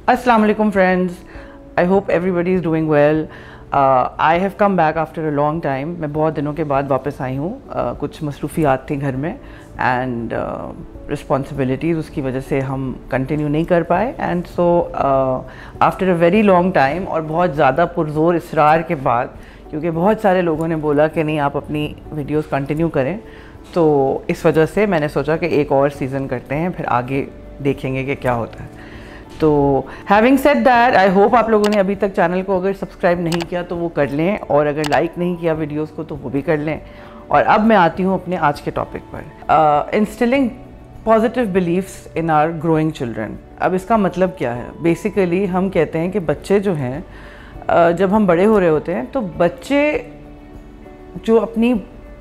Assalamu alaikum friends. I hope everybody is doing well. I have come back after a long time. मैं बहुत दिनों के बाद वापस आई हूँ. कुछ मसरूफ़ियात थी घर में and responsibilities उसकी वजह से हम continue नहीं कर पाए and so after a very long time और बहुत ज़्यादा पुरज़ोर इसरार के बाद, क्योंकि बहुत सारे लोगों ने बोला कि नहीं आप अपनी वीडियोस कंटिन्यू करें, तो इस वजह से मैंने सोचा कि एक और सीज़न करते हैं, फिर आगे देखेंगे कि क्या होता है. तो having said that, I hope आप लोगों ने अभी तक चैनल को अगर सब्सक्राइब नहीं किया तो वो कर लें, और अगर लाइक नहीं किया वीडियोस को तो वो भी कर लें. और अब मैं आती हूँ अपने आज के टॉपिक पर, instilling positive beliefs in our growing children. अब इसका मतलब क्या है? बेसिकली हम कहते हैं कि बच्चे जो हैं, जब हम बड़े हो रहे होते हैं तो बच्चे जो अपनी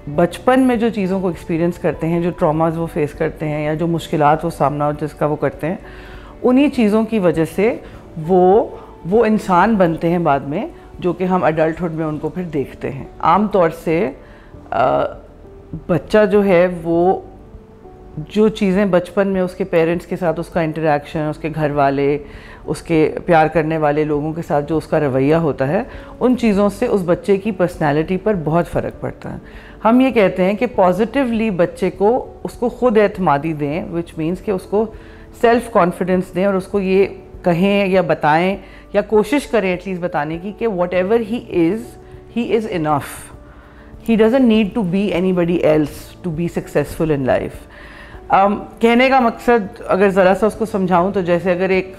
बचपन में जो चीज़ों को एक्सपीरियंस करते हैं, जो ट्रॉमास वो फेस करते हैं या जो मुश्किलात वो सामना जिसका वो करते हैं, उन्हीं चीज़ों की वजह से वो इंसान बनते हैं बाद में, जो कि हम अडल्टहुड में उनको फिर देखते हैं. आम तौर से बच्चा जो है वो जो चीज़ें बचपन में उसके पेरेंट्स के साथ उसका इंटरेक्शन, उसके घर वाले, उसके प्यार करने वाले लोगों के साथ जो उसका रवैया होता है, उन चीज़ों से उस बच्चे की पर्सनैलिटी पर बहुत फ़र्क पड़ता है. हम ये कहते हैं कि पॉजिटिवली बच्चे को उसको खुद एतमादी दें, विच मीन्स कि उसको सेल्फ़ कॉन्फिडेंस दें और उसको ये कहें या बताएं या कोशिश करें एटलीस्ट बताने की कि whatever he is enough. He doesn't need to be anybody else to be successful in life. कहने का मकसद अगर ज़रा सा उसको समझाऊं तो जैसे अगर एक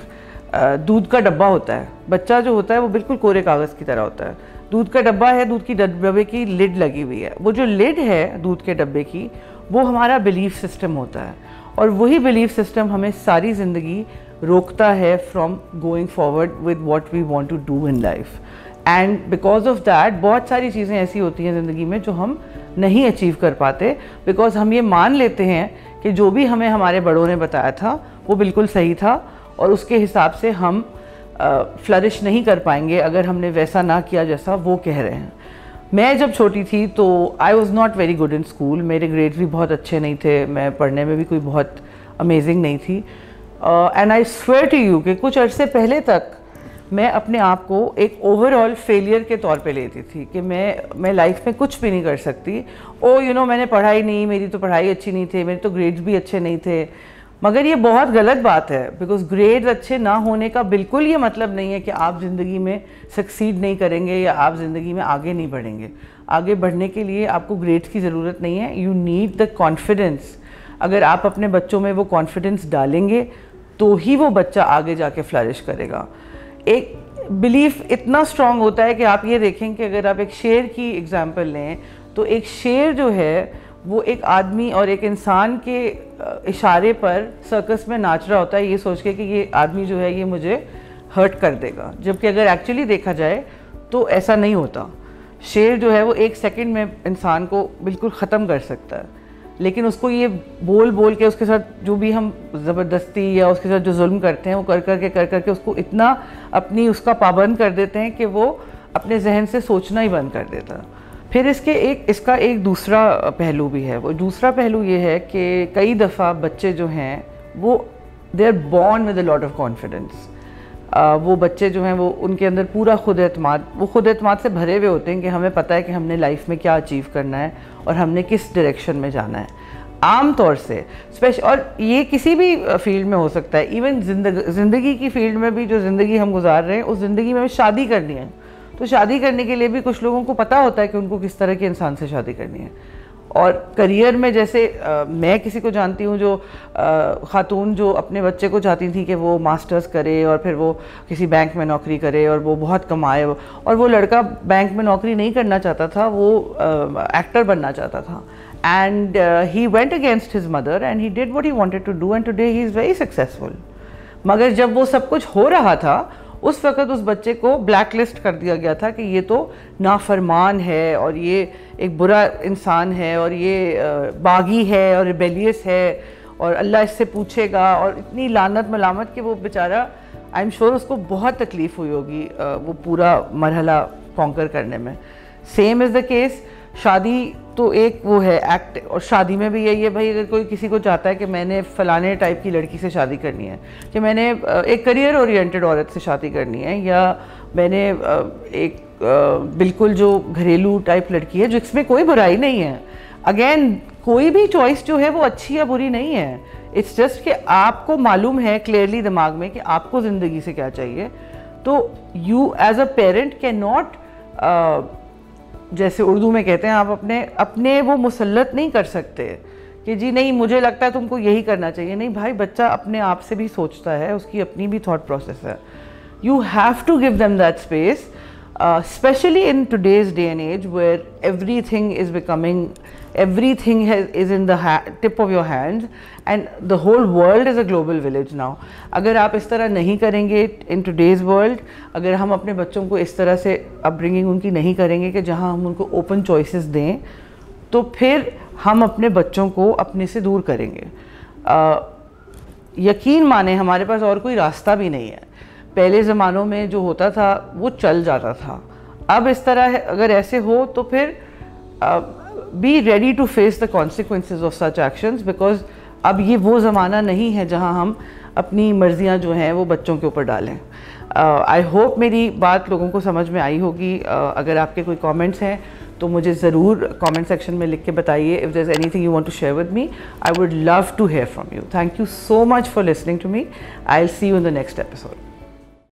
दूध का डब्बा होता है, बच्चा जो होता है वो बिल्कुल कोरे कागज़ की तरह होता है. दूध का डब्बा है, दूध की डब्बे की लिड लगी हुई है. वो जो लिड है दूध के डब्बे की, वो हमारा बिलीफ सिस्टम होता है, और वही बिलीफ सिस्टम हमें सारी ज़िंदगी रोकता है from going forward with what we want to do in life. And because of that बहुत सारी चीज़ें ऐसी होती हैं ज़िंदगी में जो हम नहीं अचीव कर पाते, बिकॉज हम ये मान लेते हैं कि जो भी हमें हमारे बड़ों ने बताया था वो बिल्कुल सही था, और उसके हिसाब से हम फ्लरिश नहीं कर पाएंगे अगर हमने वैसा ना किया जैसा वो कह रहे हैं. मैं जब छोटी थी तो I was not very good in school. मेरे ग्रेड्स भी बहुत अच्छे नहीं थे, मैं पढ़ने में भी कोई बहुत अमेजिंग नहीं थी. And I swear to you कि कुछ अरसे पहले तक मैं अपने आप को एक ओवरऑल फेलियर के तौर पे लेती थी कि मैं लाइफ में कुछ भी नहीं कर सकती. मैंने पढ़ाई नहीं, मेरी तो पढ़ाई अच्छी नहीं थी, मेरे तो ग्रेड्स भी अच्छे नहीं थे. मगर ये बहुत गलत बात है, बिकॉज ग्रेड्स अच्छे ना होने का बिल्कुल ये मतलब नहीं है कि आप ज़िंदगी में सक्सीड नहीं करेंगे या आप ज़िंदगी में आगे नहीं बढ़ेंगे. आगे बढ़ने के लिए आपको ग्रेड्स की ज़रूरत नहीं है. You need the confidence. अगर आप अपने बच्चों में वो कॉन्फिडेंस डालेंगे तो ही वो बच्चा आगे जाके फ्लरिश करेगा. एक बिलीफ इतना स्ट्रॉन्ग होता है कि आप ये देखें कि अगर आप एक शेर की एग्जांपल लें तो एक शेर जो है वो एक आदमी और एक इंसान के इशारे पर सर्कस में नाच रहा होता है, ये सोच के कि ये आदमी जो है ये मुझे हर्ट कर देगा, जबकि अगर एक्चुअली देखा जाए तो ऐसा नहीं होता. शेर जो है वो एक सेकंड में इंसान को बिल्कुल ख़त्म कर सकता है, लेकिन उसको ये बोल के उसके साथ जो भी हम ज़बरदस्ती या उसके साथ जो जुल्म करते हैं वो कर करके उसको इतना अपनी उसका पाबंद कर देते हैं कि वो अपने जहन से सोचना ही बंद कर देता है. फिर इसका एक दूसरा पहलू भी है. वो दूसरा पहलू ये है कि कई दफ़ा बच्चे जो हैं वो they are born with a lot of confidence. वो बच्चे जो हैं वो उनके अंदर पूरा खुद एतमाद से भरे हुए होते हैं कि हमें पता है कि हमने लाइफ में क्या अचीव करना है और हमने किस डायरेक्शन में जाना है. आम तौर से और ये किसी भी फील्ड में हो सकता है, इवन ज़िंदगी की फील्ड में भी. जो ज़िंदगी हम गुजार रहे हैं उस ज़िंदगी में शादी करनी है, तो शादी करने के लिए भी कुछ लोगों को पता होता है कि उनको किस तरह के इंसान से शादी करनी है. और करियर में जैसे मैं किसी को जानती हूँ जो ख़ातून जो अपने बच्चे को चाहती थी कि वो मास्टर्स करे और फिर वो किसी बैंक में नौकरी करे और वो बहुत कमाए, और वो लड़का बैंक में नौकरी नहीं करना चाहता था, वो एक्टर बनना चाहता था. And he went against his mother and he did what he wanted to do and today he is very successful. मगर जब वो सब कुछ हो रहा था उस वक़्त उस बच्चे को ब्लैक लिस्ट कर दिया गया था कि ये तो नाफरमान है और ये एक बुरा इंसान है और ये बागी है और रिबेलियस है और अल्लाह इससे पूछेगा, और इतनी लानत मलामत कि वो बेचारा, आई एम श्योर उसको बहुत तकलीफ़ हुई होगी वो पूरा मरहला कॉन्कर करने में. सेम इज़ द केस शादी तो एक वो है एक्ट, और शादी में भी यही है भाई, अगर कोई किसी को चाहता है कि मैंने फलाने टाइप की लड़की से शादी करनी है, कि मैंने एक करियर ओरिएंटेड औरत से शादी करनी है, या मैंने एक बिल्कुल जो घरेलू टाइप लड़की है, जिसमें कोई बुराई नहीं है। अगेन कोई भी चॉइस जो है वो अच्छी या बुरी नहीं है, इट्स जस्ट कि आपको मालूम है क्लियरली दिमाग में कि आपको ज़िंदगी से क्या चाहिए। तो you as a parent can not, जैसे उर्दू में कहते हैं, आप अपने वो मुसल्लत नहीं कर सकते कि जी नहीं मुझे लगता है तुमको यही करना चाहिए। नहीं भाई, बच्चा अपने आप से भी सोचता है, उसकी अपनी भी थॉट प्रोसेस है। You have to give them that space, especially in today's day and age where everything is in the tip of your hands and the whole world is a global village now. अगर आप इस तरह नहीं करेंगे in today's world, अगर हम अपने बच्चों को इस तरह से अपब्रिंगिंग उनकी नहीं करेंगे कि जहाँ हम उनको ओपन चॉइसेस दें, तो फिर हम अपने बच्चों को अपने से दूर करेंगे। यकीन माने हमारे पास और कोई रास्ता भी नहीं है। पहले ज़मानों में जो होता था वो चल जाता था। अब इस तरह है, अगर ऐसे हो तो फिर be ready to face the consequences of such actions, because अब ये वो ज़माना नहीं है जहां हम अपनी मर्जियां जो हैं वो बच्चों के ऊपर डालें। आई होप मेरी बात लोगों को समझ में आई होगी। अगर आपके कोई कमेंट्स हैं तो मुझे ज़रूर कमेंट सेक्शन में लिख के बताइए। If there is anything you want to share with me, I would love to hear from you. Thank you so much for listening to me. I will see you in the next episode.